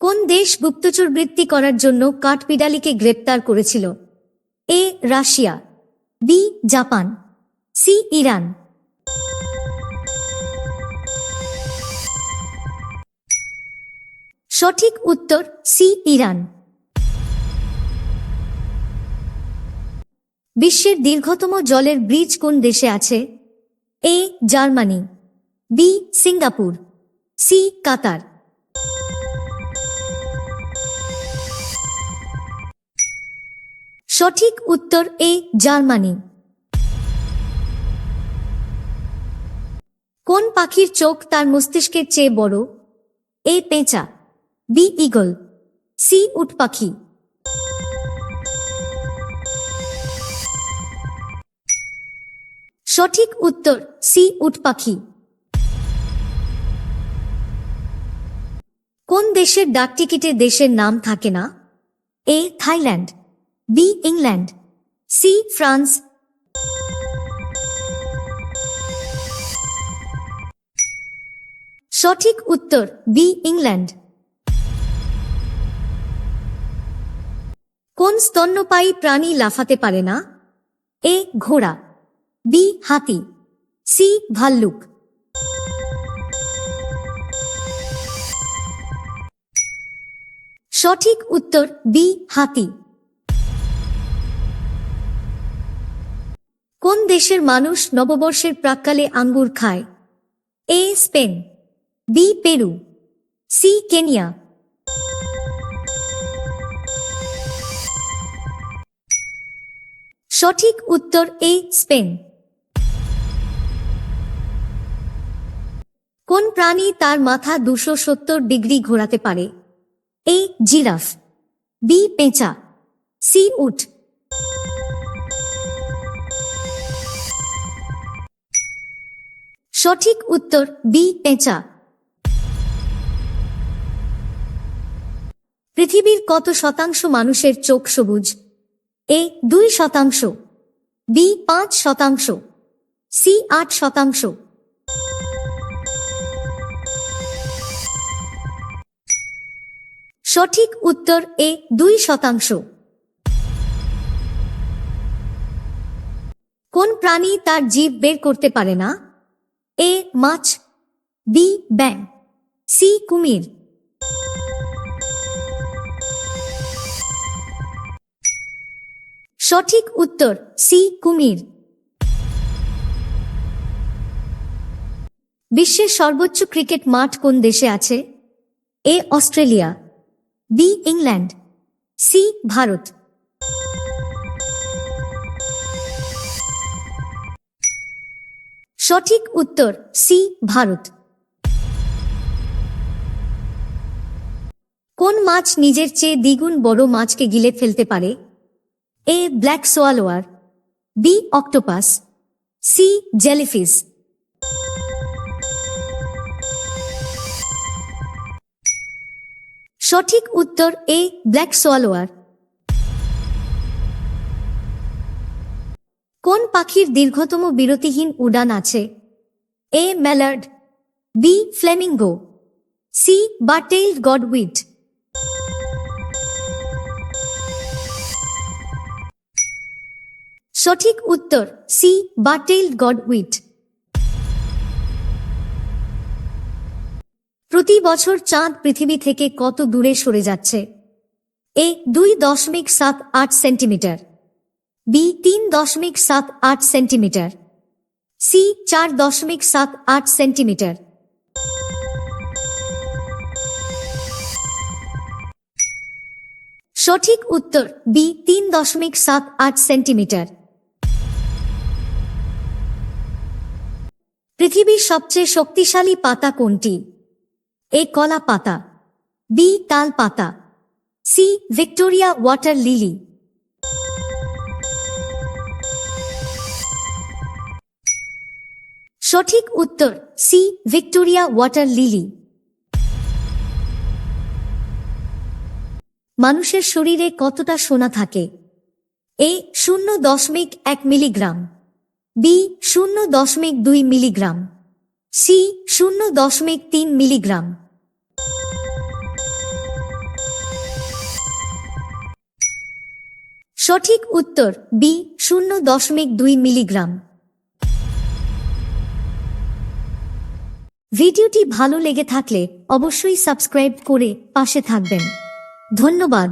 কোন দেশ গুপ্তচরবৃত্তি করার জন্য কাঠবিড়ালিকে গ্রেপ্তার করেছিল? A Russia, B Japan, C Iran. সঠিক উত্তর সি ইরান। বিশ্বের দীর্ঘতম জলের ব্রিজ কোন দেশে আছে? A Germany, B Singapore, C Qatar. সঠিক উত্তর এ জার্মানি। কোন পাখির চোখ তার মস্তিষ্কের চেয়ে বড়? এ পেঁচা, বি ঈগল, সি উট পাখি। সঠিক উত্তর সি উট পাখি। কোন দেশের ডাকটিকিটে দেশের নাম থাকে না? A Thailand, B England, C France. সঠিক উত্তর বি ইংল্যান্ড। কোন স্তন্যপায়ী প্রাণী লাফাতে পারে না? এ ঘোড়া, বি হাতি, সি ভাল্লুক। সঠিক উত্তর বি হাতি। কোন দেশের মানুষ নববর্ষের প্রাক্কালে আঙ্গুর খায়? A Spain, B Peru, C Kenya. সঠিক উত্তর এ স্পেন। কোন প্রাণী তার মাথা 270 ডিগ্রি ঘোরাতে পারে? এ জিরাফ, বি পেঁচা, সি উট। সঠিক উত্তর বি পেঁচা। পৃথিবীর কত শতাংশ মানুষের চোখ সবুজ? এ 2%, বি 5%, সি 8%। সঠিক উত্তর এ 2%। কোন প্রাণী তার জিভ বের করতে পারে না? এ মাছ, বি ব্যাঙ, সি কুমির। সঠিক উত্তর সি কুমির। বিশ্বের সর্বোচ্চ ক্রিকেট মাঠ কোন দেশে আছে? A Australia, B England, C Bharat. সঠিক উত্তর সি ভারত। কোন মাছ নিজের চেয়ে দ্বিগুণ বড় মাছকে গিলে ফেলতে পারে? A black swallower, B octopus, C jellyfish. সঠিক উত্তর এ ব্ল্যাক সোয়ালোয়ার। কোন পাখির দীর্ঘতম বিরতিহীন উড়ান আছে? A mallard, B flamingo, C bar tailed godwit. সঠিক উত্তর সি বার-টেইলড গডউইট। প্রতি বছর চাঁদ পৃথিবী থেকে কত দূরে সরে যাচ্ছে? A 2.78 centimetre, B 3.78 centimetre, C 4.78 centimetre. সঠিক উত্তর বি 3.78 সেন্টিমিটার। পৃথিবীর সবচেয়ে শক্তিশালী পাতা কোনটি? এ কলা পাতা, বি তাল পাতা, সি ভিক্টোরিয়া ওয়াটার লিলি। সঠিক উত্তর সি ভিক্টোরিয়া ওয়াটার লিলি। মানুষের শরীরে কতটা সোনা থাকে? A 0.1 milligram, B 0.2 milligram, C 0.3 milligram. সঠিক উত্তর বি 0.2 মিলিগ্রাম। ভিডিওটি ভালো লেগে থাকলে অবশ্যই সাবস্ক্রাইব করে পাশে থাকবেন। ধন্যবাদ।